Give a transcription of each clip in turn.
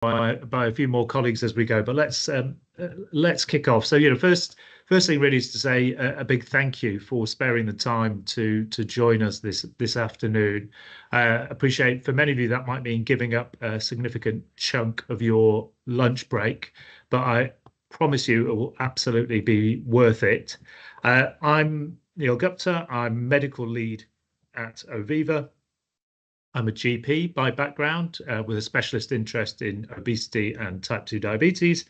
by a few more colleagues as we go, but let's kick off. So, first thing really is to say a big thank you for sparing the time to join us this afternoon. Appreciate for many of you that might mean giving up a significant chunk of your lunch break, but I promise you it will absolutely be worth it. I'm Neil Gupta. I'm medical lead at Oviva. I'm a GP by background with a specialist interest in obesity and type 2 diabetes.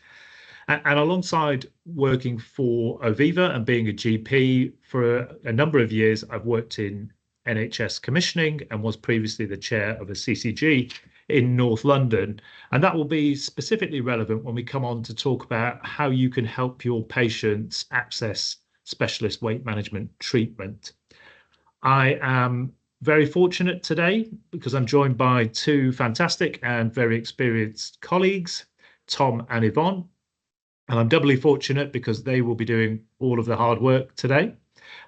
And alongside working for Oviva and being a GP for a number of years, I've worked in NHS commissioning and was previously the chair of a CCG in North London. And that will be specifically relevant when we come on to talk about how you can help your patients access specialist weight management treatment. I am very fortunate today because I'm joined by two fantastic and very experienced colleagues, Tom and Yvonne. And I'm doubly fortunate because they will be doing all of the hard work today.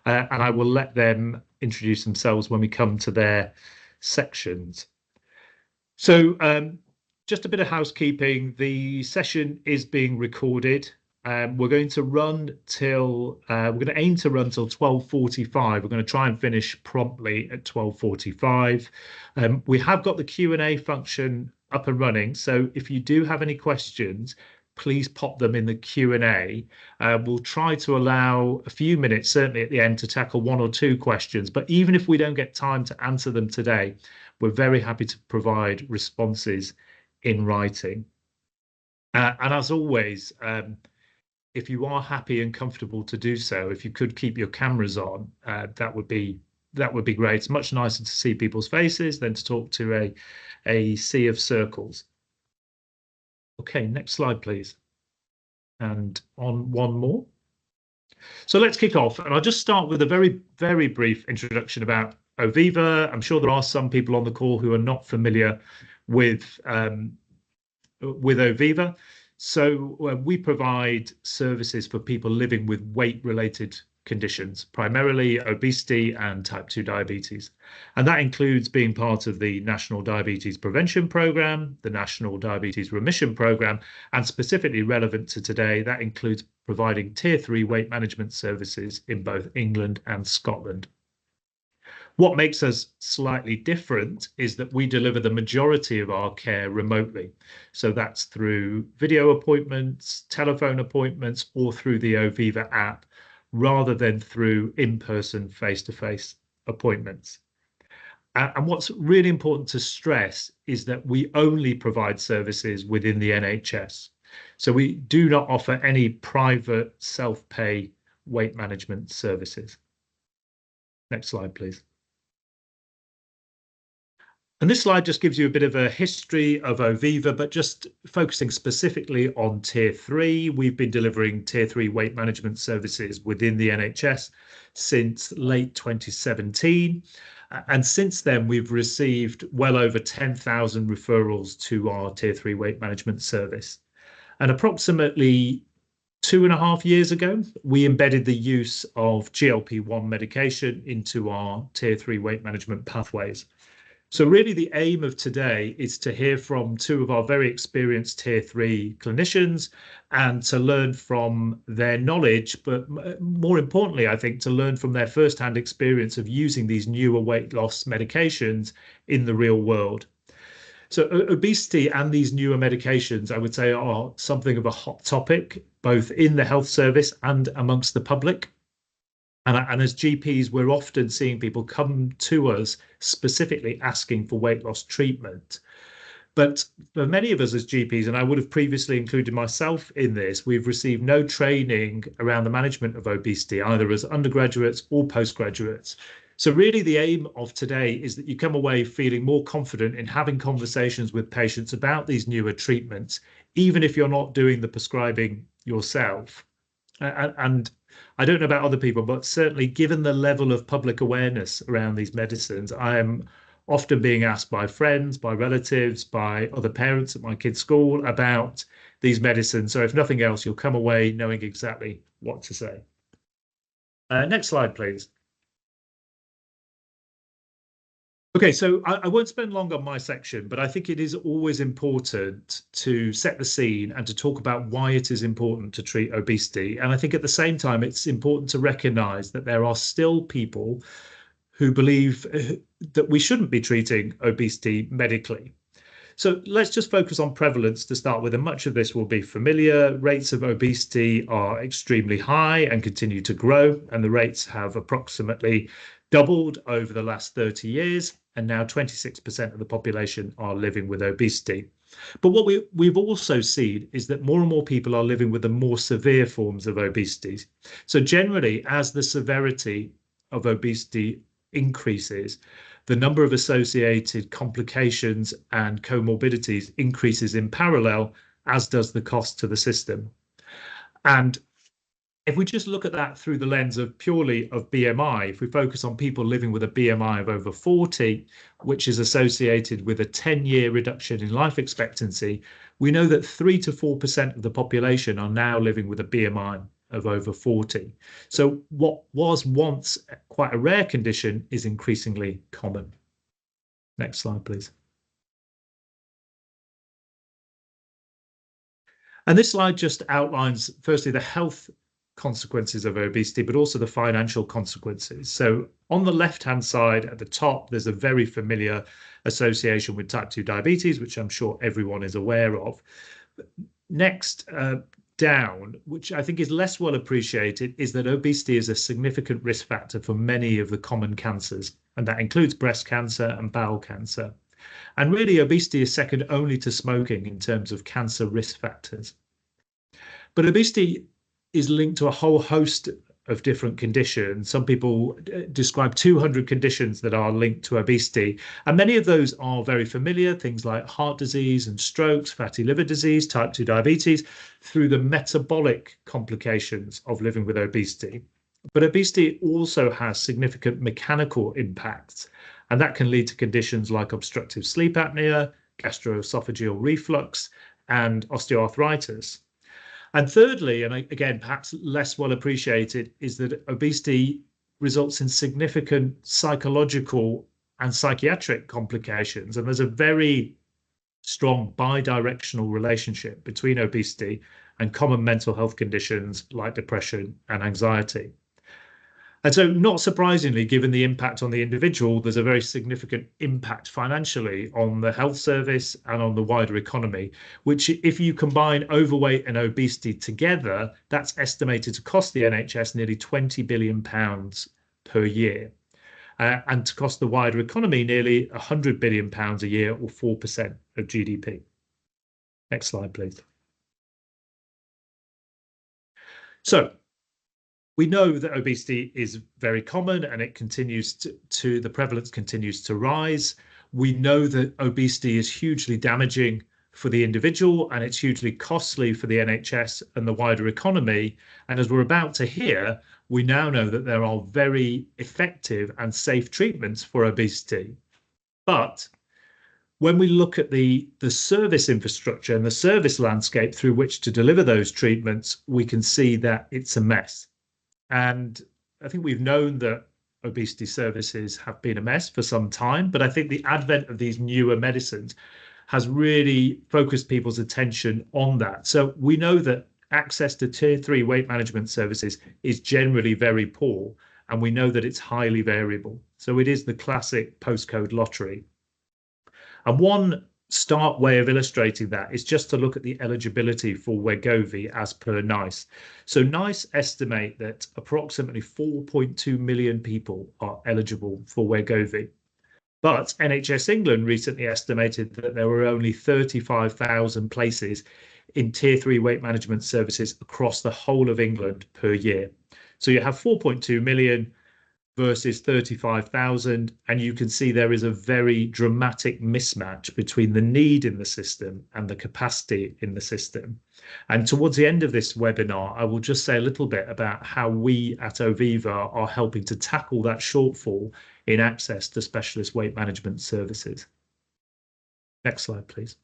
And I will let them introduce themselves when we come to their sections. So just a bit of housekeeping. The session is being recorded. We're going to aim to run till 12:45. We're going to try and finish promptly at 12:45. We have got the Q&A function up and running. So if you do have any questions, please pop them in the Q&A. We'll try to allow a few minutes, certainly at the end, to tackle one or two questions. But even if we don't get time to answer them today, we're very happy to provide responses in writing. And as always, if you are happy and comfortable to do so, if you could keep your cameras on, that would be great. It's much nicer to see people's faces than to talk to a sea of circles. Okay, next slide, please. And on one more. So let's kick off. And I'll just start with a very, very brief introduction about Oviva. I'm sure there are some people on the call who are not familiar with Oviva. So we provide services for people living with weight-related conditions, primarily obesity and type 2 diabetes. And that includes being part of the National Diabetes Prevention Programme, the National Diabetes Remission Programme, and specifically relevant to today, that includes providing Tier 3 weight management services in both England and Scotland. What makes us slightly different is that we deliver the majority of our care remotely. So that's through video appointments, telephone appointments, or through the Oviva app, rather than through in-person, face-to-face appointments. And what's really important to stress is that we only provide services within the NHS. So we do not offer any private self-pay weight management services. Next slide, please. And this slide just gives you a bit of a history of Oviva, but just focusing specifically on Tier 3. We've been delivering Tier 3 weight management services within the NHS since late 2017. And since then, we've received well over 10,000 referrals to our Tier 3 weight management service. And approximately 2.5 years ago, we embedded the use of GLP-1 medication into our Tier 3 weight management pathways. So really the aim of today is to hear from two of our very experienced Tier 3 clinicians and to learn from their knowledge, but more importantly, I think, to learn from their first-hand experience of using these newer weight loss medications in the real world. So obesity and these newer medications, I would say, are something of a hot topic, both in the health service and amongst the public. And as GPs, we're often seeing people come to us specifically asking for weight loss treatment. But for many of us as GPs, and I would have previously included myself in this, we've received no training around the management of obesity, either as undergraduates or postgraduates. So really the aim of today is that you come away feeling more confident in having conversations with patients about these newer treatments, even if you're not doing the prescribing yourself. And I don't know about other people, but certainly given the level of public awareness around these medicines, I am often being asked by friends, by relatives, by other parents at my kids' school about these medicines. So if nothing else, you'll come away knowing exactly what to say. Next slide, please. Okay, so I won't spend long on my section, but I think it is always important to set the scene and to talk about why it is important to treat obesity. And I think at the same time, it's important to recognize that there are still people who believe that we shouldn't be treating obesity medically. So let's just focus on prevalence to start with, and much of this will be familiar. Rates of obesity are extremely high and continue to grow, and the rates have approximately doubled over the last 30 years, and now 26% of the population are living with obesity. But what we've also seen is that more and more people are living with the more severe forms of obesity. So generally, as the severity of obesity increases, the number of associated complications and comorbidities increases in parallel, as does the cost to the system. And if we just look at that through the lens of purely of BMI, if we focus on people living with a BMI of over 40, which is associated with a 10-year reduction in life expectancy, we know that 3 to 4% of the population are now living with a BMI of over 40. So what was once quite a rare condition is increasingly common. Next slide, please. And this slide just outlines, firstly, the health consequences of obesity, but also the financial consequences. So on the left-hand side at the top, there's a very familiar association with type 2 diabetes, which I'm sure everyone is aware of. Next, down, which I think is less well appreciated, is that obesity is a significant risk factor for many of the common cancers, and that includes breast cancer and bowel cancer. And really, obesity is second only to smoking in terms of cancer risk factors. But obesity is linked to a whole host of different conditions. Some people describe 200 conditions that are linked to obesity, and many of those are very familiar, things like heart disease and strokes, fatty liver disease, type 2 diabetes, through the metabolic complications of living with obesity. But obesity also has significant mechanical impacts, and that can lead to conditions like obstructive sleep apnea, gastroesophageal reflux, and osteoarthritis. And thirdly, and again, perhaps less well appreciated, is that obesity results in significant psychological and psychiatric complications. And there's a very strong bi-directional relationship between obesity and common mental health conditions like depression and anxiety. And so, not surprisingly, given the impact on the individual, there's a very significant impact financially on the health service and on the wider economy, which if you combine overweight and obesity together, that's estimated to cost the NHS nearly £20 billion per year. And to cost the wider economy nearly £100 billion a year, or 4% of GDP. Next slide, please. So, we know that obesity is very common and it continues the prevalence continues to rise. We know that obesity is hugely damaging for the individual and it's hugely costly for the NHS and the wider economy. And as we're about to hear, we now know that there are very effective and safe treatments for obesity. But when we look at the service infrastructure and the service landscape through which to deliver those treatments, we can see that it's a mess. And I think we've known that obesity services have been a mess for some time, but I think the advent of these newer medicines has really focused people's attention on that. So we know that access to tier 3 weight management services is generally very poor, and we know that it's highly variable. So it is the classic postcode lottery. And one stark way of illustrating that is just to look at the eligibility for Wegovy as per NICE. So NICE estimate that approximately 4.2 million people are eligible for Wegovy. But NHS England recently estimated that there were only 35,000 places in tier 3 weight management services across the whole of England per year. So you have 4.2 million versus 35,000, and you can see there is a very dramatic mismatch between the need in the system and the capacity in the system. And towards the end of this webinar, I will just say a little bit about how we at Oviva are helping to tackle that shortfall in access to specialist weight management services. Next slide, please.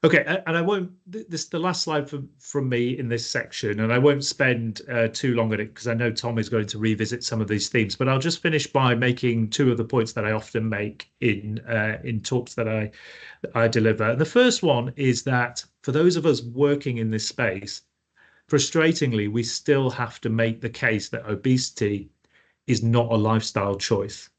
Okay, and I won't. This is the last slide from me in this section, and I won't spend too long on it because I know Tom is going to revisit some of these themes. But I'll just finish by making two of the points that I often make in talks that I deliver. And the first one is that for those of us working in this space, frustratingly, we still have to make the case that obesity is not a lifestyle choice.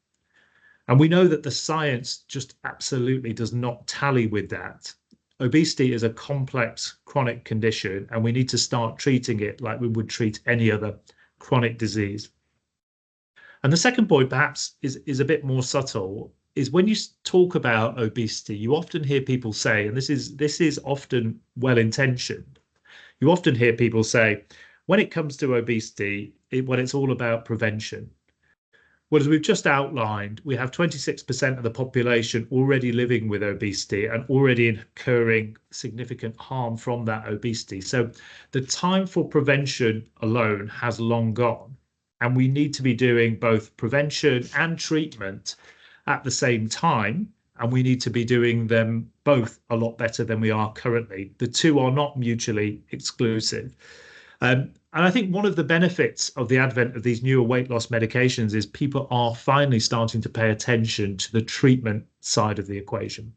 And we know that the science just absolutely does not tally with that. Obesity is a complex chronic condition, and we need to start treating it like we would treat any other chronic disease. And the second point, perhaps, is a bit more subtle, is when you talk about obesity, you often hear people say, and this is often well-intentioned, you often hear people say, when it comes to obesity, when it's all about prevention. Well, as we've just outlined, we have 26% of the population already living with obesity and already incurring significant harm from that obesity. So the time for prevention alone has long gone, and we need to be doing both prevention and treatment at the same time, and we need to be doing them both a lot better than we are currently. The two are not mutually exclusive. And I think one of the benefits of the advent of these newer weight loss medications is people are finally starting to pay attention to the treatment side of the equation.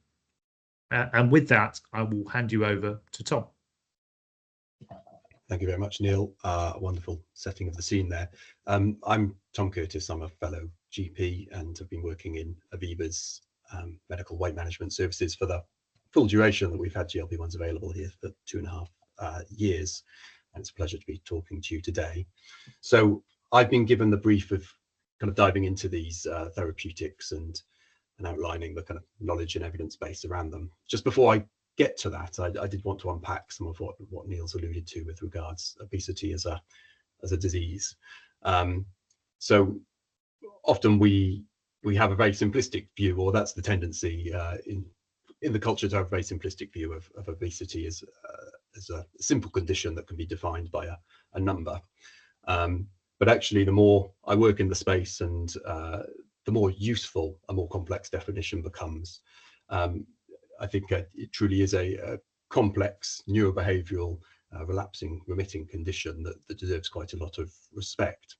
And with that, I will hand you over to Tom. Thank you very much, Neil. Wonderful setting of the scene there. I'm Tom Curtis. I'm a fellow GP and have been working in Oviva's medical weight management services for the full duration that we've had GLP-1s available here for 2.5 years. And it's a pleasure to be talking to you today. So I've been given the brief of kind of diving into these therapeutics and outlining the kind of knowledge and evidence base around them. Just before I get to that, I did want to unpack some of what Neil's alluded to with regards obesity as a disease. So often we have a very simplistic view, or that's the tendency in the culture, to have a very simplistic view of obesity as a simple condition that can be defined by a number. But actually, the more I work in the space and the more useful a more complex definition becomes. I think it truly is a complex neurobehavioral relapsing remitting condition that deserves quite a lot of respect.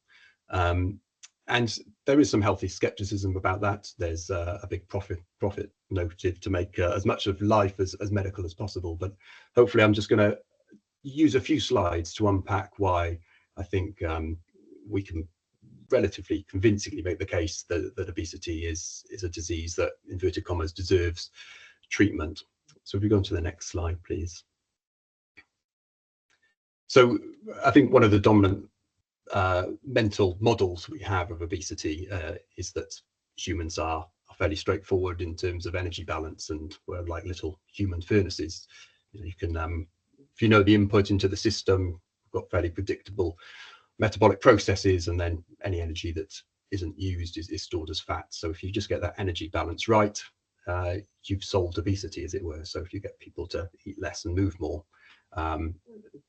And there is some healthy skepticism about that. There's a big profit motive to make as much of life as medical as possible. But hopefully I'm just going to use a few slides to unpack why I think we can relatively convincingly make the case that obesity is a disease that, inverted commas, deserves treatment. So if we go on to the next slide, please. So I think one of the dominant mental models we have of obesity is that humans are fairly straightforward in terms of energy balance, and we're like little human furnaces. You can, if you know the input into the system, you've got fairly predictable metabolic processes, and then any energy that isn't used is stored as fat. So if you just get that energy balance right, you've solved obesity, as it were. So if you get people to eat less and move more,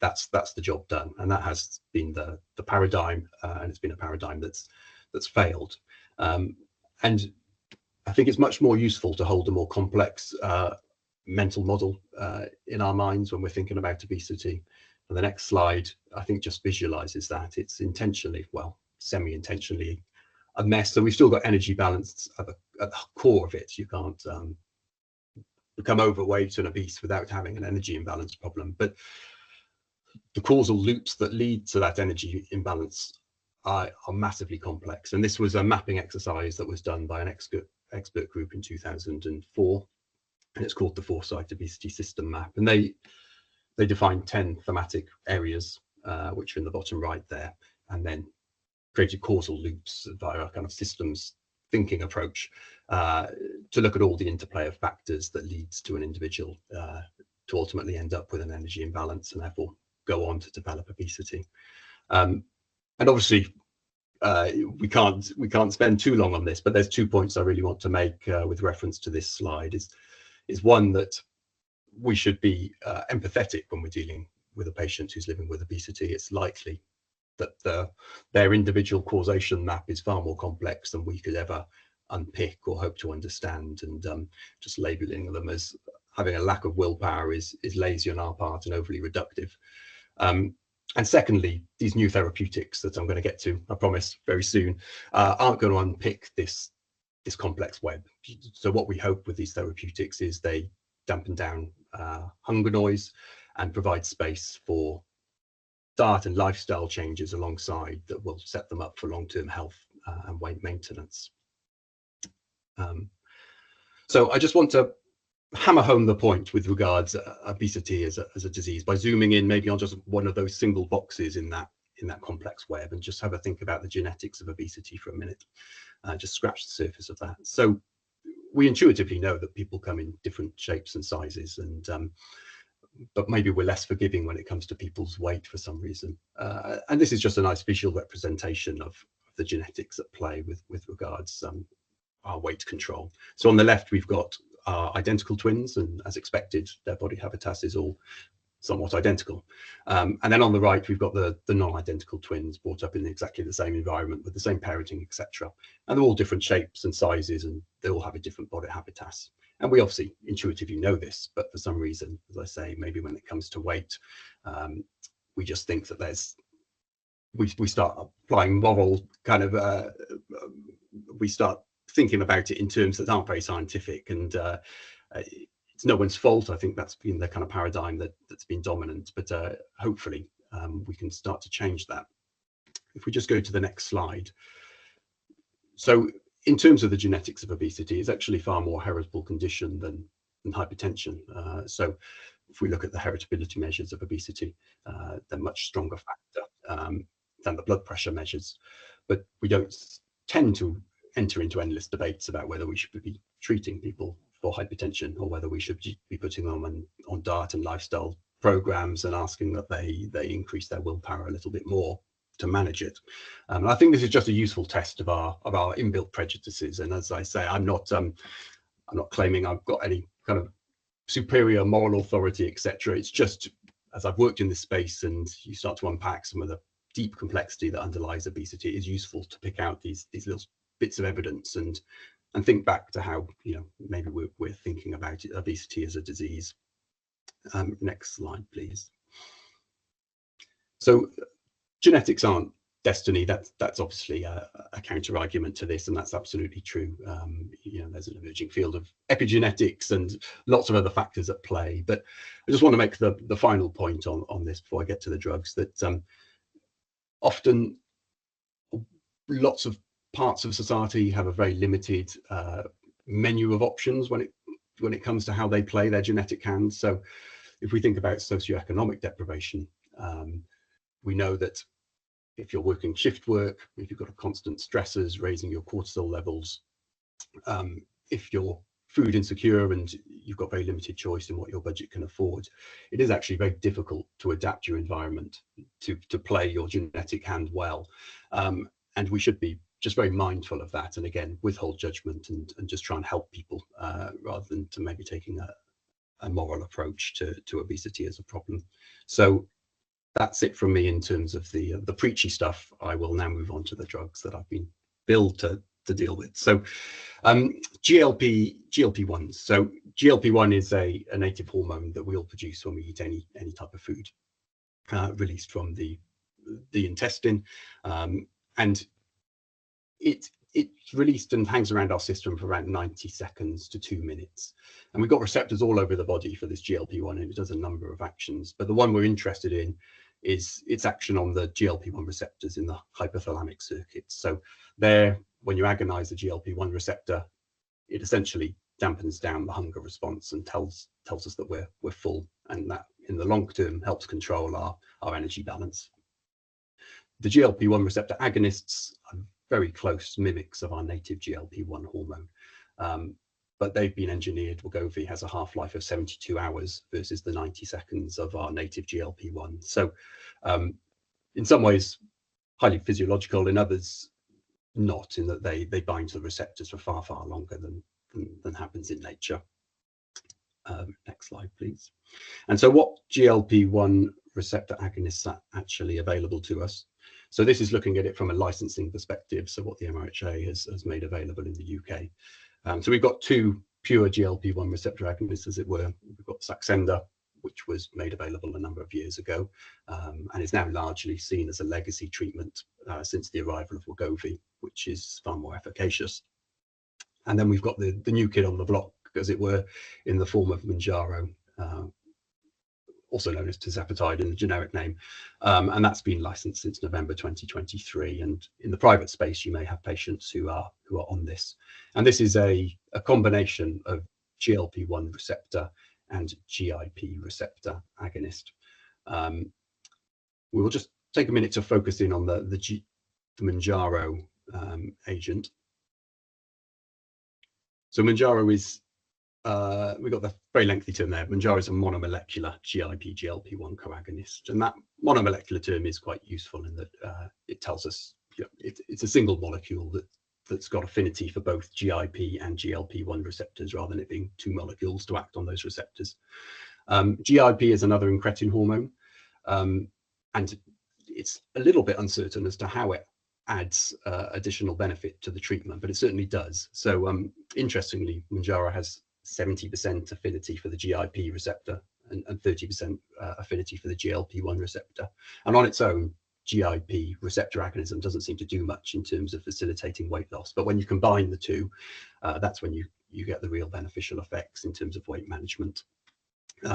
that's the job done. And that has been the paradigm, and it's been a paradigm that's failed. And I think it's much more useful to hold a more complex mental model in our minds when we're thinking about obesity. And the next slide, I think, just visualizes that. It's intentionally, well, semi-intentionally, a mess. So we've still got energy balance at the core of it. You can't become overweight and obese without having an energy imbalance problem. But the causal loops that lead to that energy imbalance are massively complex. And this was a mapping exercise that was done by an expert group in 2004. And it's called the Foresight Obesity System Map. And they defined 10 thematic areas, which are in the bottom right there, and then created causal loops via a kind of systems thinking approach to look at all the interplay of factors that leads to an individual to ultimately end up with an energy imbalance and therefore go on to develop obesity. And obviously, we can't spend too long on this, but there's 2 points I really want to make with reference to this slide. Is one, that we should be empathetic when we're dealing with a patient who's living with obesity. It's likely that their individual causation map is far more complex than we could ever unpick or hope to understand, and just labeling them as having a lack of willpower is lazy on our part and overly reductive. And secondly, these new therapeutics that I'm going to get to, I promise, very soon, aren't going to unpick this complex web. So what we hope with these therapeutics is they dampen down hunger noise and provide space for diet and lifestyle changes alongside that will set them up for long-term health and weight maintenance. So I just want to hammer home the point with regards obesity as a disease by zooming in maybe on just one of those single boxes in that complex web, and just have a think about the genetics of obesity for a minute. Just scratch the surface of that. So we intuitively know that people come in different shapes and sizes, and but maybe we're less forgiving when it comes to people's weight for some reason. And this is just a nice visual representation of the genetics at play with regards our weight control. So on the left, we've got identical twins, and as expected, their body habitat is all somewhat identical. And then on the right, we've got the non-identical twins brought up in exactly the same environment with the same parenting, etc. And they're all different shapes and sizes, and they all have a different body habitat. And we obviously intuitively know this, but for some reason, as I say, maybe when it comes to weight, we just think that we start applying moral kind of, we start thinking about it in terms that aren't very scientific, and it's no one's fault. I think that's been the kind of paradigm that's been dominant, but hopefully we can start to change that. If we just go to the next slide. So in terms of the genetics of obesity, it's actually far more heritable condition than hypertension. So if we look at the heritability measures of obesity, they're much stronger factor than the blood pressure measures, but we don't tend to enter into endless debates about whether we should be treating people for hypertension or whether we should be putting them on diet and lifestyle programs and asking that they increase their willpower a little bit more to manage it. And I think this is just a useful test of our inbuilt prejudices. And as I say, I'm not claiming I've got any kind of superior moral authority, etc. It's just, as I've worked in this space and you start to unpack some of the deep complexity that underlies obesity, it is useful to pick out these little bits of evidence and think back to how, you know, maybe we're thinking about obesity as a disease. Next slide, please. So genetics aren't destiny. That's obviously a counter argument to this, and that's absolutely true. You know, there's an emerging field of epigenetics and lots of other factors at play. But I just want to make the final point on this before I get to the drugs, that often lots of parts of society have a very limited menu of options when it comes to how they play their genetic hand. So if we think about socioeconomic deprivation, we know that if you're working shift work, if you've got a constant stressors raising your cortisol levels, if you're food insecure and you've got very limited choice in what your budget can afford, it is actually very difficult to adapt your environment to play your genetic hand well. And we should be just very mindful of that, and again, withhold judgment and just try and help people rather than to maybe taking a moral approach to obesity as a problem. So that's it from me in terms of the preachy stuff. I will now move on to the drugs that I've been billed to deal with. So GLP-1s. So GLP-1 is a native hormone that we all produce when we eat any type of food, released from the intestine, and it's released and hangs around our system for around 90 seconds to 2 minutes. And we've got receptors all over the body for this GLP-1, and it does a number of actions. But the one we're interested in is its action on the GLP-1 receptors in the hypothalamic circuits. So there, when you agonize the GLP-1 receptor, it essentially dampens down the hunger response and tells us that we're full, and that in the long term helps control our energy balance. The GLP-1 receptor agonists are very close mimics of our native GLP-1 hormone, but they've been engineered. Wegovy has a half-life of 72 hours versus the 90 seconds of our native GLP-1. So in some ways, highly physiological, in others, not, in that they bind to the receptors for far, far longer than happens in nature. Next slide, please. And so what GLP-1 receptor agonists are actually available to us? So this is looking at it from a licensing perspective, so what the MHRA has made available in the UK. So we've got two pure GLP-1 receptor agonists, as it were. We've got Saxenda, which was made available a number of years ago, and is now largely seen as a legacy treatment since the arrival of Wegovy, which is far more efficacious. And then we've got the new kid on the block, as it were, in the form of Mounjaro, also known as tirzepatide in the generic name, and that's been licensed since November 2023. And in the private space, you may have patients who are on this, and this is a combination of GLP-1 receptor and GIP receptor agonist. We will just take a minute to focus in on the Mounjaro agent. So Mounjaro is, we've got the very lengthy term there. Mounjaro is a monomolecular GIP GLP-1 co-agonist, and that monomolecular term is quite useful in that it tells us, you know, it's a single molecule that's got affinity for both GIP and GLP-1 receptors, rather than it being two molecules to act on those receptors. GIP is another incretin hormone, and it's a little bit uncertain as to how it adds additional benefit to the treatment, but it certainly does. So interestingly, Mounjaro has 70% affinity for the GIP receptor and 30% affinity for the GLP-1 receptor. And on its own, GIP receptor agonism doesn't seem to do much in terms of facilitating weight loss. But when you combine the two, that's when you get the real beneficial effects in terms of weight management.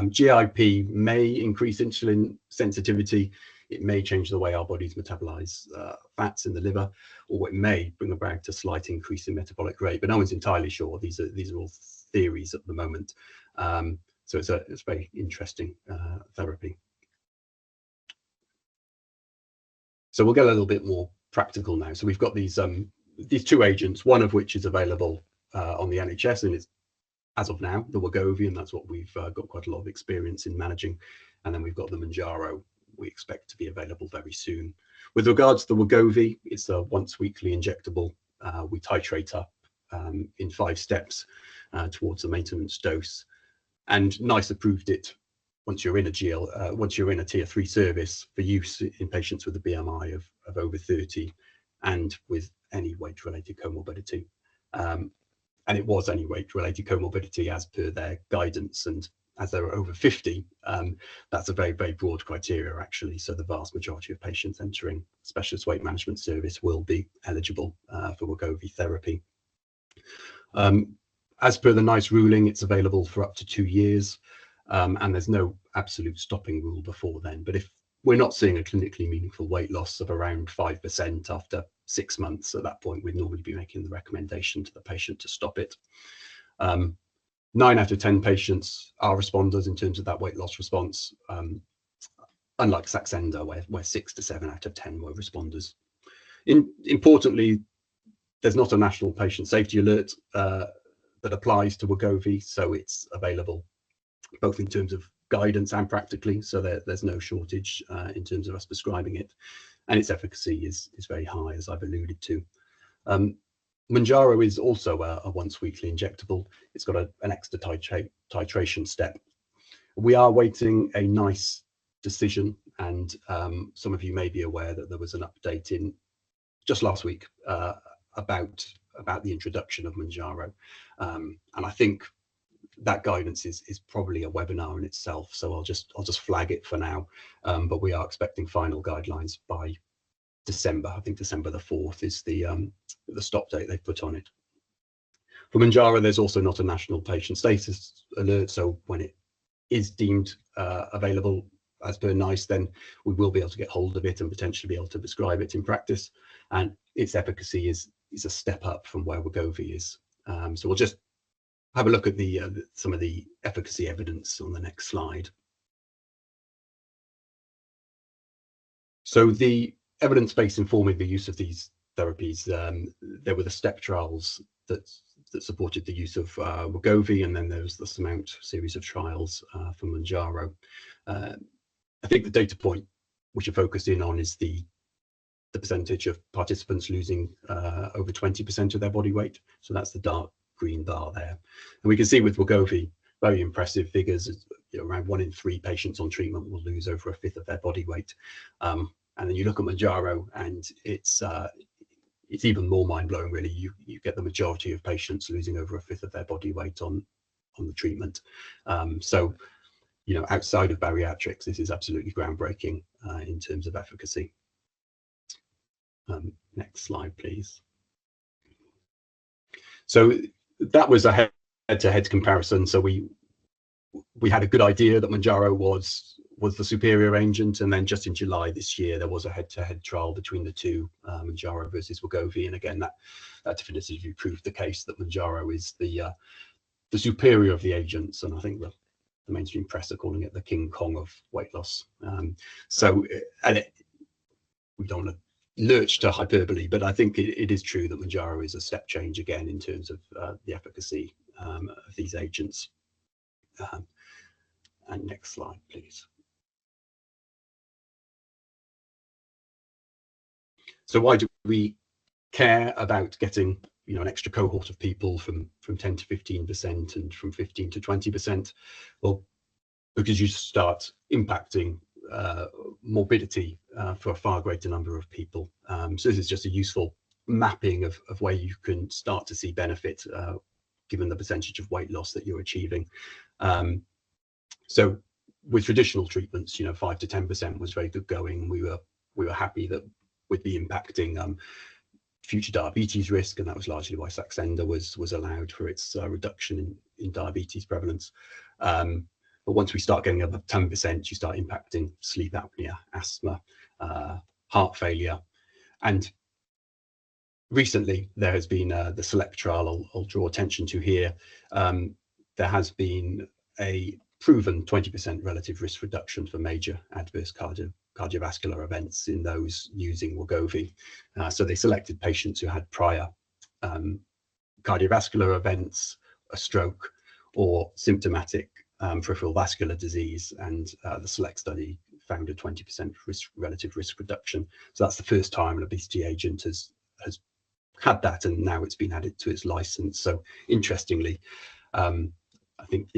GIP may increase insulin sensitivity. It may change the way our bodies metabolize fats in the liver, or it may bring about a slight increase in metabolic rate, but no one's entirely sure. These are all theories at the moment. So it's a very interesting therapy. So we'll get a little bit more practical now. So we've got these two agents, one of which is available on the NHS, and it's, as of now, the Wegovy, and that's what we've got quite a lot of experience in managing. And then we've got the Mounjaro, we expect to be available very soon. With regards to the Wegovy, it's a once weekly injectable. We titrate up in 5 steps towards the maintenance dose. And NICE approved it once you're in a tier 3 service for use in patients with a BMI of over 30 and with any weight-related comorbidity. And it was any weight-related comorbidity as per their guidance, and as they were over 50, that's a very, very broad criteria, actually. So the vast majority of patients entering specialist weight management service will be eligible for Wegovy therapy. As per the NICE ruling, it's available for up to 2 years, and there's no absolute stopping rule before then. But if we're not seeing a clinically meaningful weight loss of around 5% after 6 months, at that point, we'd normally be making the recommendation to the patient to stop it. 9 out of 10 patients are responders in terms of that weight loss response, unlike Saxenda, where 6 to 7 out of 10 were responders. Importantly, there's not a national patient safety alert that applies to Wegovy, so it's available both in terms of guidance and practically, so there's no shortage in terms of us prescribing it, and its efficacy is very high, as I've alluded to. Mounjaro is also a once weekly injectable. It's got an extra titration step. We are waiting a NICE decision, and some of you may be aware that there was an update in just last week about the introduction of Mounjaro, and I think that guidance is probably a webinar in itself, so I'll just flag it for now, but we are expecting final guidelines by December. I think December the 4th is the stop date they've put on it. For Mounjaro, there's also not a national patient status alert, so when it is deemed available as per NICE, then we will be able to get hold of it and potentially be able to prescribe it in practice, and its efficacy is a step up from where Wegovy is. So we'll just have a look at some of the efficacy evidence on the next slide. So the evidence base informing the use of these therapies, there were the STEP trials that supported the use of Wegovy, and then there was the SURMOUNT series of trials for Mounjaro. I think the data point we should focus in on is the percentage of participants losing over 20% of their body weight. So that's the dark green bar there. And we can see with Wegovy, very impressive figures. Around 1 in 3 patients on treatment will lose over 1/5 of their body weight. And then you look at Mounjaro, and it's it's even more mind-blowing, really. You get the majority of patients losing over 1/5 of their body weight on the treatment. So, you know, outside of bariatrics, this is absolutely groundbreaking in terms of efficacy. Next slide, please. So that was a head-to-head comparison. So we had a good idea that Mounjaro was the superior agent, and then just in July this year there was a head-to-head trial between the two, Mounjaro versus Wegovy, and again that definitively proved the case that Mounjaro is the superior of the agents, and I think the mainstream press are calling it the King Kong of weight loss. We don't want to lurch to hyperbole, but I think it is true that Mounjaro is a step change again in terms of the efficacy of these agents. And next slide, please. So why do we care about getting, you know, an extra cohort of people from 10 to 15% and from 15 to 20%? Well, because you start impacting morbidity for a far greater number of people. So this is just a useful mapping of where you can start to see benefit given the percentage of weight loss that you're achieving. So with traditional treatments, you know, 5 to 10% was very good going. We were happy that with the impacting future diabetes risk, and that was largely why Saxenda was allowed for its reduction in diabetes prevalence. But once we start getting above 10%, you start impacting sleep apnea, asthma, heart failure. And recently there has been the SELECT trial I'll draw attention to here. There has been a proven 20% relative risk reduction for major adverse cardiovascular events in those using Wegovy. So they selected patients who had prior cardiovascular events, a stroke, or symptomatic peripheral vascular disease, and the SELECT study found a 20% relative risk reduction. So that's the first time an obesity agent has had that, and now it's been added to its license. So interestingly, I think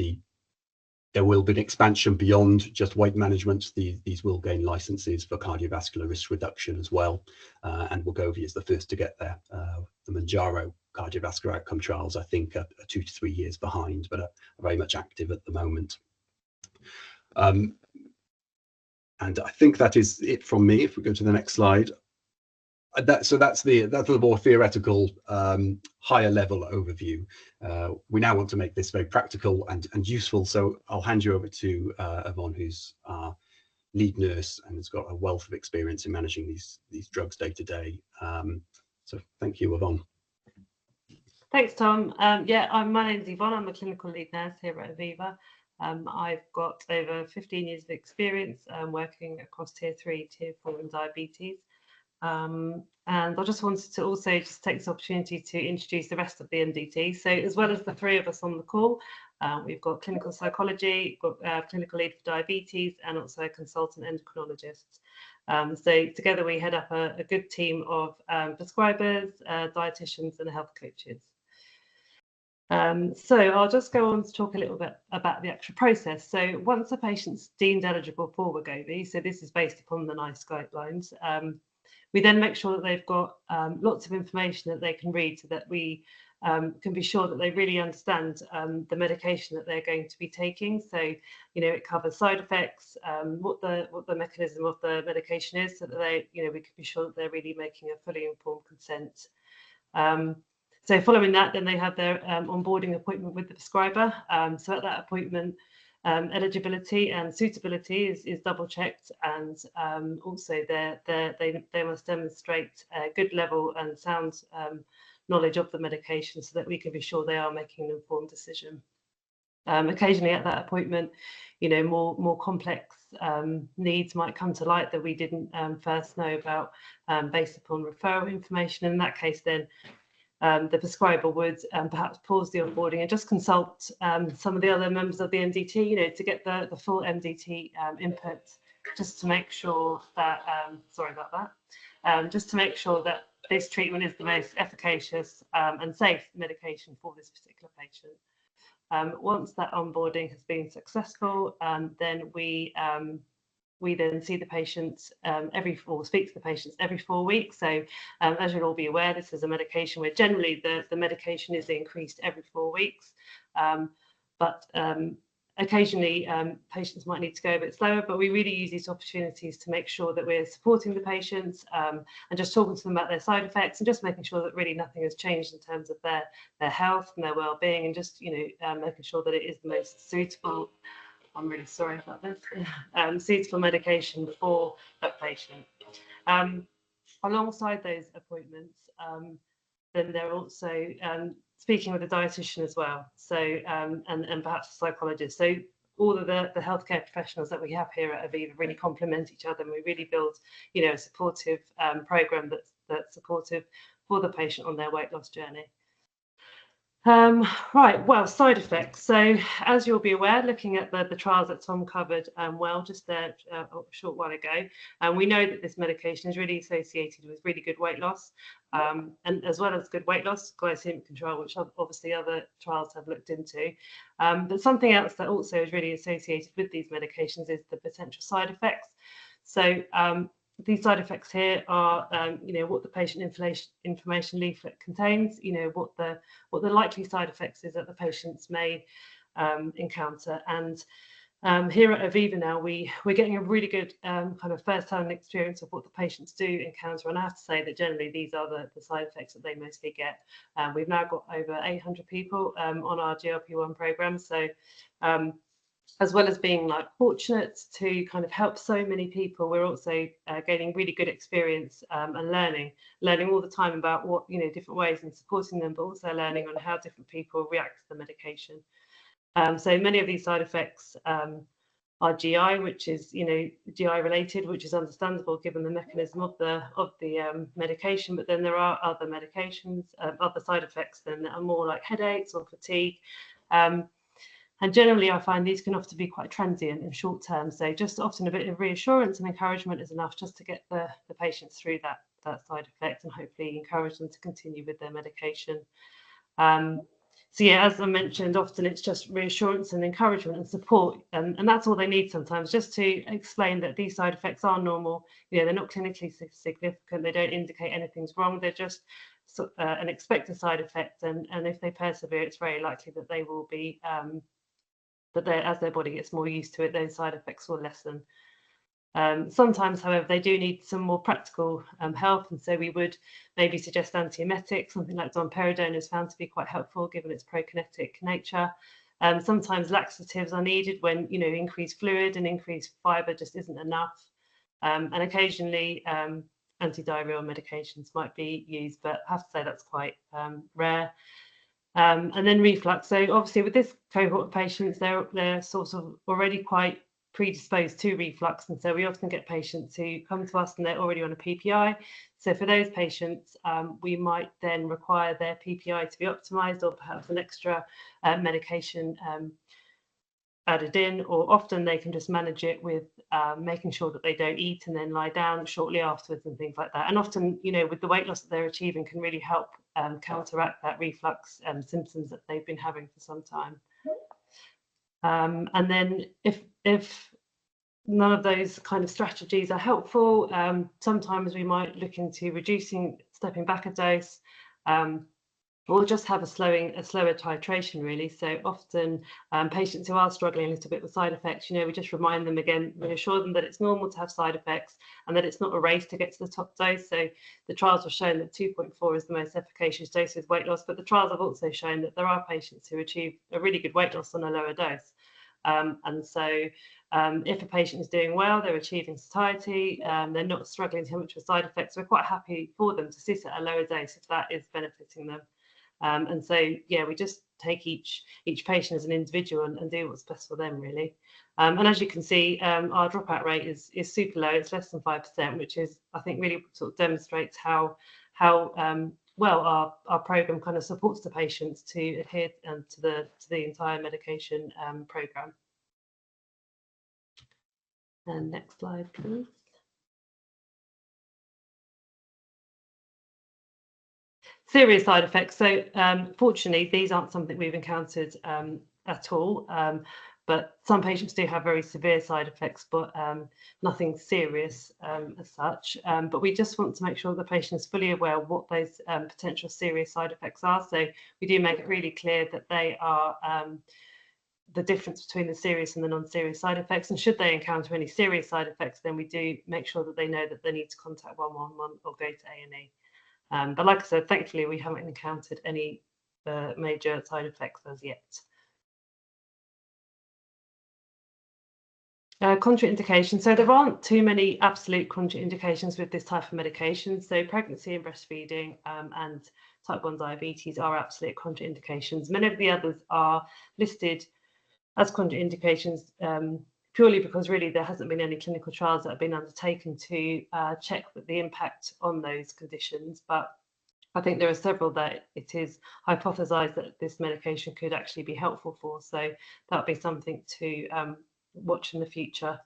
there will be an expansion beyond just weight management. These will gain licenses for cardiovascular risk reduction as well, and Wegovy is the first to get there. The Mounjaro cardiovascular outcome trials, I think, are 2 to 3 years behind, but are very much active at the moment. And I think that is it from me. If we go to the next slide. So that's the more theoretical, higher level overview. We now want to make this very practical and useful. So I'll hand you over to Yvonne, who's our lead nurse and has got a wealth of experience in managing these drugs day to day. So thank you, Yvonne. Thanks, Tom. My name's Yvonne. I'm a clinical lead nurse here at Oviva. I've got over 15 years of experience working across tier 3, tier 4 and diabetes. And I just wanted to also just take this opportunity to introduce the rest of the MDT. So as well as the 3 of us on the call, we've got clinical psychology, got clinical lead for diabetes, and also a consultant endocrinologist. So together we head up a good team of prescribers, dietitians and health coaches. So I'll just go on to talk a little bit about the actual process. So once a patient's deemed eligible for Wegovy, so this is based upon the NICE guidelines, we then make sure that they've got lots of information that they can read, so that we can be sure that they really understand the medication that they're going to be taking. So, you know, it covers side effects, what the mechanism of the medication is, so that they, you know, we can be sure that they're really making a fully informed consent. So following that, then they have their onboarding appointment with the prescriber. So at that appointment, eligibility and suitability is double checked, and also they must demonstrate a good level and sound knowledge of the medication, so that we can be sure they are making an informed decision. Occasionally at that appointment, you know, more complex needs might come to light that we didn't first know about based upon referral information. In that case, then the prescriber would perhaps pause the onboarding and just consult some of the other members of the MDT, you know, to get the full MDT input, just to make sure that, sorry about that, just to make sure that this treatment is the most efficacious and safe medication for this particular patient. Once that onboarding has been successful, then we we then see the patients speak to the patients every 4 weeks. So as you'll all be aware, this is a medication where generally the medication is increased every 4 weeks. But occasionally patients might need to go a bit slower, but we really use these opportunities to make sure that we're supporting the patients and just talking to them about their side effects and just making sure that really nothing has changed in terms of their health and their well-being, and just making sure that it is the most suitable, I'm really sorry about this, suitable medication for that patient. Alongside those appointments, then they're also speaking with a dietitian as well, so and perhaps a psychologist. So all of the healthcare professionals that we have here at Oviva really complement each other, and we really build a supportive program that's supportive for the patient on their weight loss journey. Right, well, side effects. So as you'll be aware, looking at the trials that Tom covered just there a short while ago, we know that this medication is really associated with really good weight loss, and as well as good weight loss, glycemic control, which obviously other trials have looked into. But something else that also is really associated with these medications is the potential side effects. So these side effects here are, what the patient information leaflet contains, what the likely side effects is that the patients may encounter. And here at Oviva now, we're getting a really good kind of first-hand experience of what the patients do encounter. And I have to say that generally these are the side effects that they mostly get. We've now got over 800 people on our GLP-1 program. So as well as being fortunate to kind of help so many people, we're also gaining really good experience and learning all the time about what different ways and supporting them, but also learning on how different people react to the medication. So many of these side effects are GI, which is GI related, which is understandable given the mechanism of the medication. But then there are other medications, other side effects then that are more like headaches or fatigue. And generally, I find these can often be quite transient and short term. So just often a bit of reassurance and encouragement is enough just to get the patients through that side effect and hopefully encourage them to continue with their medication. So yeah, as I mentioned, often it's just reassurance and encouragement and support, and that's all they need sometimes, just to explain that these side effects are normal. They're not clinically significant. They don't indicate anything's wrong. They're just an expected side effect, and if they persevere, it's very likely that they will be as their body gets more used to it, those side effects will lessen. Sometimes, however, they do need some more practical help, and so we would maybe suggest antiemetics. Something like domperidone is found to be quite helpful given its prokinetic nature. Sometimes laxatives are needed when increased fluid and increased fibre just isn't enough, and occasionally antidiarrheal medications might be used, but I have to say that's quite rare. And then reflux. So obviously with this cohort of patients, they're sort of already quite predisposed to reflux, and so we often get patients who come to us and they're already on a PPI. So for those patients, we might then require their PPI to be optimized, or perhaps an extra medication added in, or often they can just manage it with making sure that they don't eat and then lie down shortly afterwards and things like that. And often, with the weight loss that they're achieving, can really help counteract that reflux symptoms that they've been having for some time. And then if none of those kind of strategies are helpful, sometimes we might look into stepping back a dose, or just have a slower titration, really. So often patients who are struggling a little bit with side effects, we just remind them again, reassure them that it's normal to have side effects and that it's not a race to get to the top dose. So the trials have shown that 2.4 is the most efficacious dose with weight loss, but the trials have also shown that there are patients who achieve a really good weight loss on a lower dose. And so if a patient is doing well, they're achieving satiety, they're not struggling too much with side effects, we're quite happy for them to sit at a lower dose if that is benefiting them. And so, yeah, we just take each patient as an individual and do what's best for them, really. And as you can see, our dropout rate is super low. It's less than 5%, which is, I think, really sort of demonstrates how well our program kind of supports the patients to adhere to the entire medication program. And next slide, please. Serious side effects. So fortunately, these aren't something we've encountered at all. but some patients do have very severe side effects, but nothing serious as such. But we just want to make sure the patient is fully aware of what those potential serious side effects are. So we do make it really clear that they are the difference between the serious and the non-serious side effects. And should they encounter any serious side effects, then we do make sure that they know that they need to contact 111 or go to A&E. But like I said, thankfully, we haven't encountered any major side effects as yet. Contraindications. So there aren't too many absolute contraindications with this type of medication. So pregnancy and breastfeeding and type 1 diabetes are absolute contraindications. Many of the others are listed as contraindications purely because really there hasn't been any clinical trials that have been undertaken to check the impact on those conditions. But I think there are several that it is hypothesized that this medication could actually be helpful for. So that would be something to watch in the future.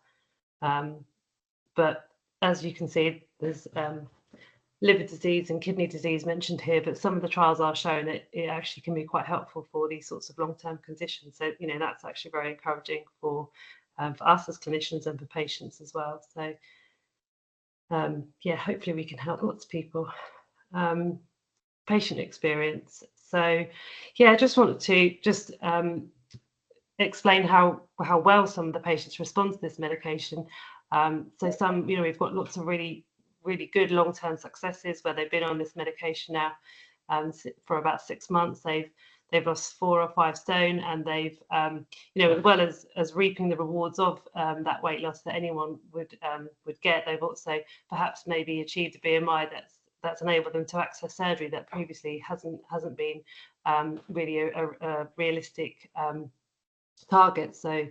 But as you can see, there's liver disease and kidney disease mentioned here, but some of the trials are showing that it actually can be quite helpful for these sorts of long-term conditions. So, you know, that's actually very encouraging for us as clinicians and for patients as well. So, yeah, hopefully we can help lots of people. Patient experience. So, yeah, I just wanted to explain how well some of the patients respond to this medication. So some, you know, we've got lots of really good long-term successes where they've been on this medication now for about 6 months. They've lost 4 or 5 stone, and they've, you know, as well as reaping the rewards of that weight loss that anyone would get, they've also perhaps maybe achieved a BMI that's enabled them to access surgery that previously hasn't been really a realistic target. So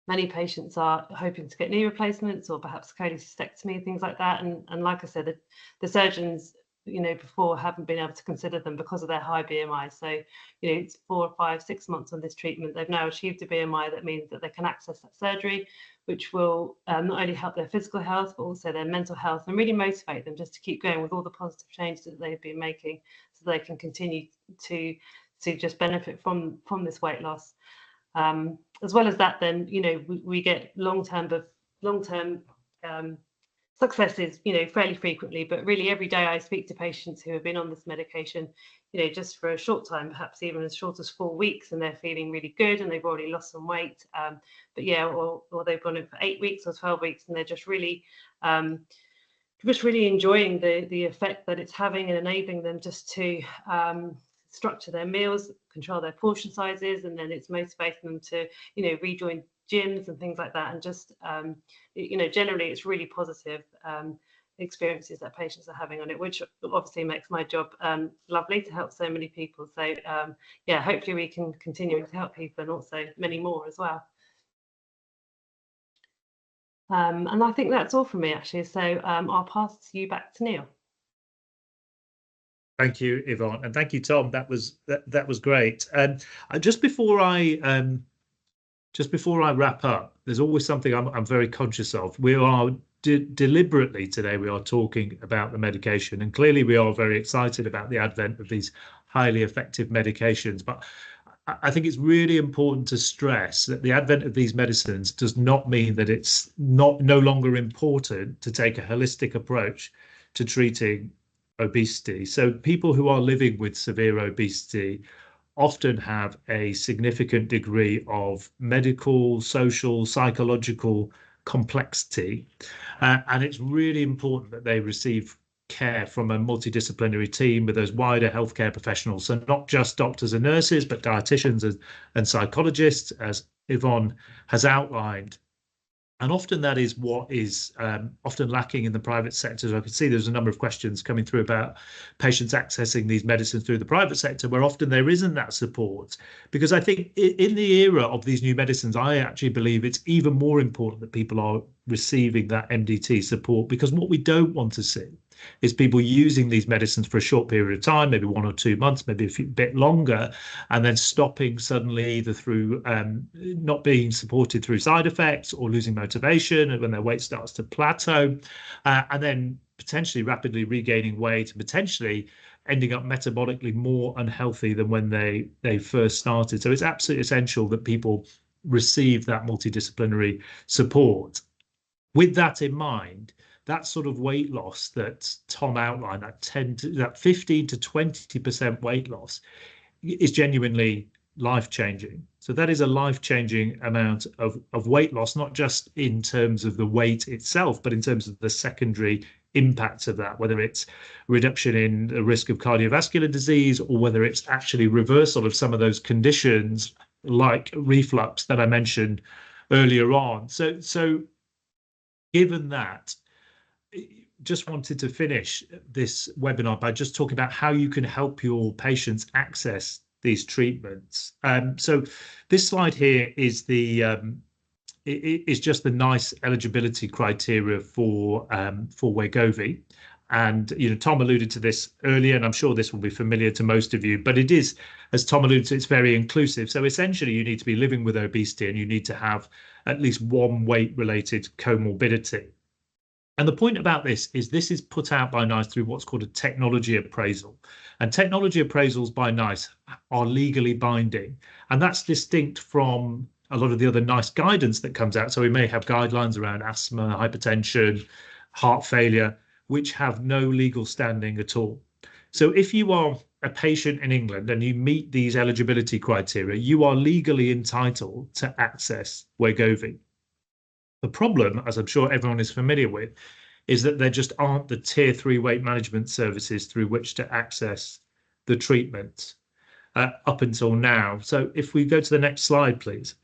many patients are hoping to get knee replacements or perhaps cholecystectomy, things like that. And like I said, the surgeons, you know, before haven't been able to consider them because of their high BMI. So, you know, it's 4, 5, 6 months on this treatment. They've now achieved a BMI that means that they can access that surgery, which will not only help their physical health, but also their mental health, and really motivate them just to keep going with all the positive changes that they've been making, so they can continue to just benefit from this weight loss. As well as that, then, you know, we get long-term successes, you know, fairly frequently, but really every day I speak to patients who have been on this medication, you know, just for a short time, perhaps even as short as 4 weeks, and they're feeling really good and they've already lost some weight. But yeah, or they've gone in for 8 weeks or 12 weeks and they're just really enjoying the effect that it's having and enabling them just to structure their meals, control their portion sizes, and then it's motivating them to, you know, rejoin gyms and things like that. And just, you know, generally it's really positive experiences that patients are having on it, which obviously makes my job lovely to help so many people. So yeah, hopefully we can continue to help people and also many more as well. And I think that's all from me, actually. So I'll pass you back to Neil. Thank you, Yvonne, and thank you, Tom. That was great. And just before I wrap up, there's always something I'm very conscious of. We are deliberately today, we are talking about the medication, and clearly we are very excited about the advent of these highly effective medications. But I think it's really important to stress that the advent of these medicines does not mean that it's no longer important to take a holistic approach to treating obesity. So people who are living with severe obesity often have a significant degree of medical, social, psychological complexity, and it's really important that they receive care from a multidisciplinary team with those wider healthcare professionals, so not just doctors and nurses, but dietitians and psychologists, as Yvonne has outlined. And often that is what is often lacking in the private sector. So I can see there's a number of questions coming through about patients accessing these medicines through the private sector, where often there isn't that support. Because I think in the era of these new medicines, I actually believe it's even more important that people are receiving that MDT support, because what we don't want to see is people using these medicines for a short period of time, maybe 1 or 2 months, maybe a bit longer, and then stopping suddenly, either through not being supported through side effects or losing motivation, and when their weight starts to plateau, and then potentially rapidly regaining weight, and potentially ending up metabolically more unhealthy than when they first started. So it's absolutely essential that people receive that multidisciplinary support. With that in mind, that sort of weight loss that Tom outlined, that 15 to 20% weight loss, is genuinely life-changing. So that is a life-changing amount of weight loss, not just in terms of the weight itself, but in terms of the secondary impacts of that, whether it's reduction in the risk of cardiovascular disease or whether it's actually reversal of some of those conditions like reflux that I mentioned earlier on. So given that, just wanted to finish this webinar by just talking about how you can help your patients access these treatments. So this slide here is is just the NICE eligibility criteria for Wegovy. And Tom alluded to this earlier, and I'm sure this will be familiar to most of you, but it is, as Tom alluded to, it's very inclusive. So essentially you need to be living with obesity and you need to have at least one weight-related comorbidity. And the point about this is put out by NICE through what's called a technology appraisal. And technology appraisals by NICE are legally binding. And that's distinct from a lot of the other NICE guidance that comes out. So we may have guidelines around asthma, hypertension, heart failure, which have no legal standing at all. So if you are a patient in England and you meet these eligibility criteria, you are legally entitled to access Wegovy. The problem, as I'm sure everyone is familiar with, is that there just aren't the tier 3 weight management services through which to access the treatment up until now. So if we go to the next slide, please.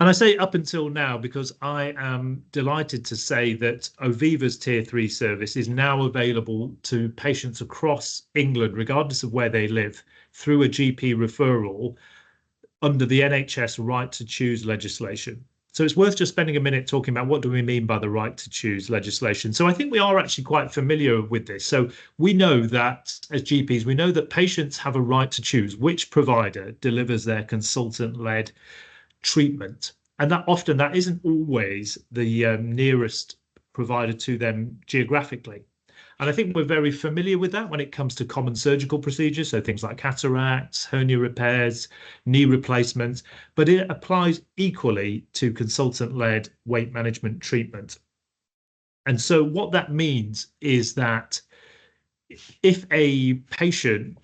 And I say up until now because I am delighted to say that Oviva's tier 3 service is now available to patients across England, regardless of where they live, through a GP referral under the NHS right to choose legislation. So it's worth just spending a minute talking about what do we mean by the right to choose legislation. So I think we are actually quite familiar with this. So we know that as GPs, we know that patients have a right to choose which provider delivers their consultant-led treatment. And that often that isn't always the nearest provider to them geographically. And I think we're very familiar with that when it comes to common surgical procedures, so things like cataracts, hernia repairs, knee replacements, but it applies equally to consultant-led weight management treatment. And so what that means is that if a patient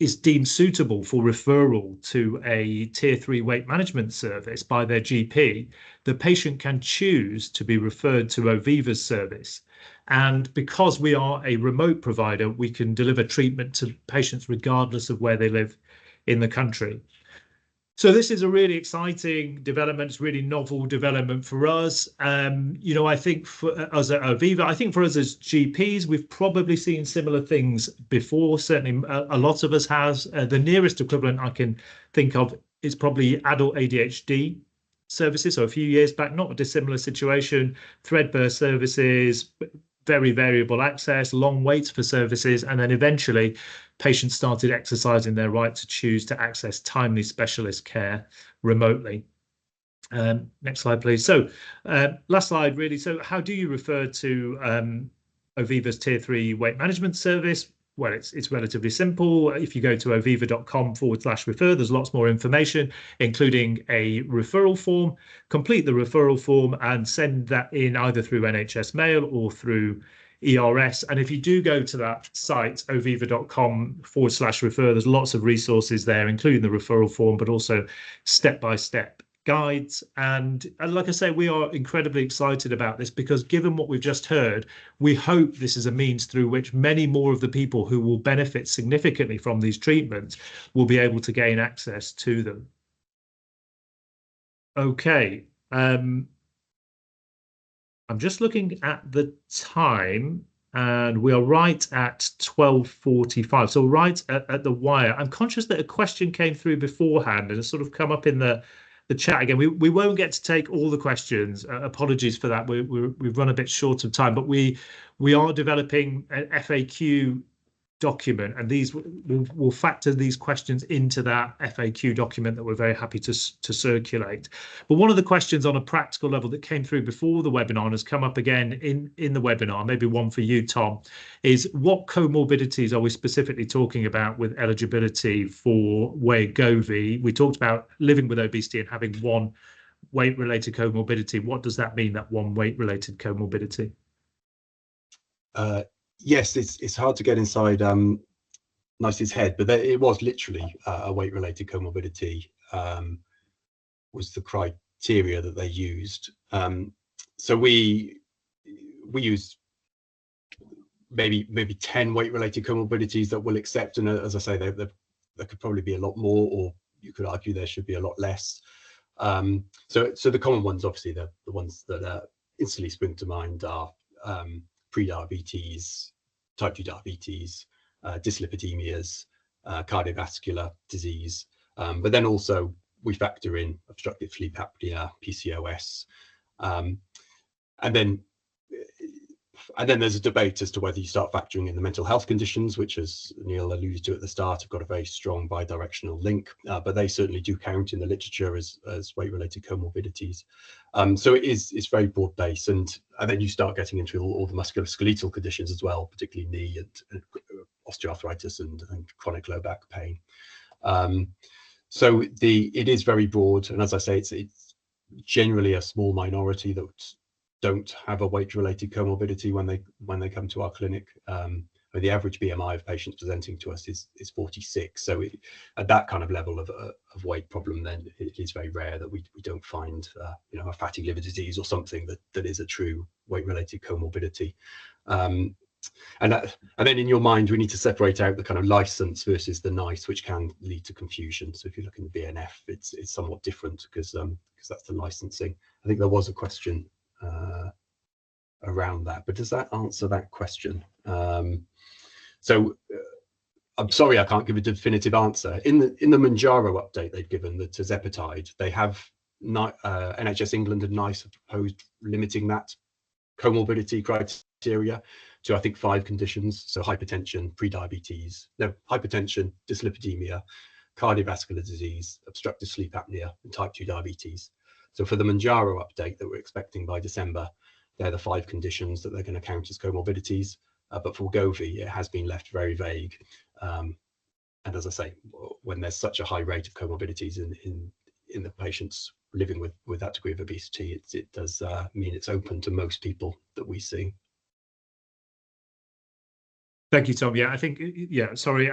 is deemed suitable for referral to a tier 3 weight management service by their GP, the patient can choose to be referred to Oviva's service. And because we are a remote provider, we can deliver treatment to patients regardless of where they live in the country. So this is a really exciting development. It's really novel development for us. I think for us at Oviva, I think for us as GPs, we've probably seen similar things before. Certainly a lot of us has. The nearest equivalent I can think of is probably adult ADHD services. So a few years back, not a dissimilar situation, threadbare services, very variable access, long waits for services, and then eventually patients started exercising their right to choose to access timely specialist care remotely. Next slide, please. So last slide, really. So how do you refer to Oviva's tier 3 weight management service? Well, it's relatively simple. If you go to oviva.com/refer, there's lots more information, including a referral form. Complete the referral form and send that in either through NHS Mail or through ERS. And if you do go to that site, oviva.com/refer, there's lots of resources there, including the referral form, but also step-by-step guides. And like I say, we are incredibly excited about this because given what we've just heard, we hope this is a means through which many more of the people who will benefit significantly from these treatments will be able to gain access to them. Okay. I'm just looking at the time and we are right at 12:45. So right at the wire. I'm conscious that a question came through beforehand and it's sort of come up in the chat again. We won't get to take all the questions. Apologies for that. We've run a bit short of time, but we are developing an FAQ document, and these will factor these questions into that FAQ document that we're very happy to circulate. But one of the questions on a practical level that came through before the webinar and has come up again in the webinar, maybe one for you, Tom, is what comorbidities are we specifically talking about with eligibility for Wegovy? We talked about living with obesity and having one weight-related comorbidity. What does that mean, that one weight-related comorbidity? Yes, it's hard to get inside NICE's head, but it was literally a weight-related comorbidity was the criteria that they used. So we used maybe 10 weight-related comorbidities that we'll accept, and as I say, there could probably be a lot more, or you could argue there should be a lot less. So the common ones, obviously, the ones that instantly spring to mind are pre-diabetes, type 2 diabetes, dyslipidemias, cardiovascular disease, but then also we factor in obstructive sleep apnea, PCOS, and then there's a debate as to whether you start factoring in the mental health conditions, which, as Neil alluded to at the start, have got a very strong bidirectional link, but they certainly do count in the literature as weight-related comorbidities. So it's very broad-based, and then you start getting into all the musculoskeletal conditions as well, particularly knee and osteoarthritis and chronic low back pain. So it is very broad, and as I say, it's generally a small minority that don't have a weight-related comorbidity when they come to our clinic. The average BMI of patients presenting to us is 46. So at that kind of level of weight problem, then it is very rare that we don't find a fatty liver disease or something that is a true weight-related comorbidity. And then in your mind, we need to separate out the kind of license versus the NICE, which can lead to confusion. So if you look in the BNF, it's somewhat different because that's the licensing. I think there was a question around that, but does that answer that question? So I'm sorry I can't give a definitive answer. In the Mounjaro update they've given, the tirzepatide, they have NHS England and NICE have proposed limiting that comorbidity criteria to, I think, 5 conditions. So hypertension, hypertension, dyslipidemia, cardiovascular disease, obstructive sleep apnea, and type 2 diabetes. So for the Mounjaro update that we're expecting by December, they're the 5 conditions that they're going to count as comorbidities. But for Wegovy, it has been left very vague. And as I say, when there's such a high rate of comorbidities in the patients living with that degree of obesity, it does mean it's open to most people that we see. Thank you, Tom. Yeah, I think, sorry,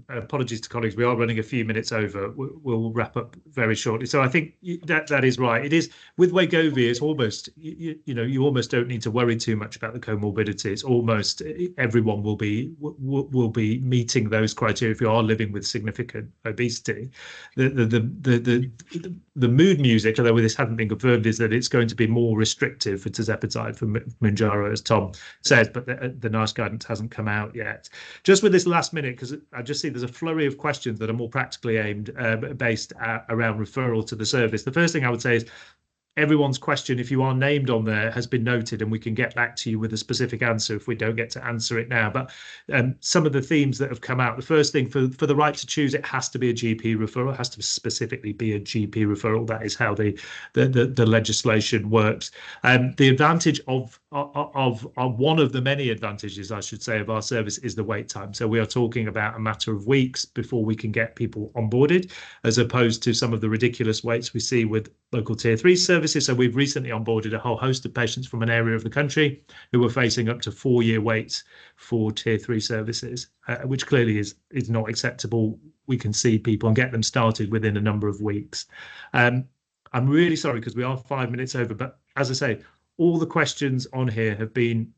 apologies to colleagues. We are running a few minutes over. We'll wrap up very shortly. So I think that is right. It is with Wegovy, it's almost, you almost don't need to worry too much about the comorbidity. It's almost everyone will be meeting those criteria if you are living with significant obesity. The mood music, although this hadn't been confirmed, is that it's going to be more restrictive for tirzepatide, for Mounjaro, as Tom says, but the NICE guidance hasn't come out yet. Just with this last minute, because I just see there's a flurry of questions that are more practically aimed, based around referral to the service. The first thing I would say is everyone's question, if you are named on there, has been noted, and we can get back to you with a specific answer if we don't get to answer it now. But some of the themes that have come out, the first thing, for the right to choose, it has to be a GP referral. It has to specifically be a GP referral. That is how the legislation works. The advantage of one of the many advantages, I should say, of our service is the wait time. So we are talking about a matter of weeks before we can get people onboarded, as opposed to some of the ridiculous waits we see with local tier 3 services. So we've recently onboarded a whole host of patients from an area of the country who were facing up to 4-year waits for tier 3 services, which clearly is not acceptable. We can see people and get them started within a number of weeks. I'm really sorry because we are 5 minutes over, but as I say, all the questions on here have been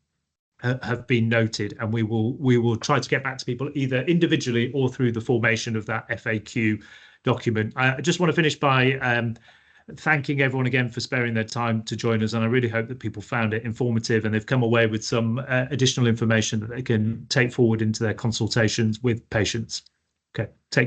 noted, and we will try to get back to people either individually or through the formation of that FAQ document. I just want to finish by thanking everyone again for sparing their time to join us, and I really hope that people found it informative and they've come away with some additional information that they can take forward into their consultations with patients. Okay, take care.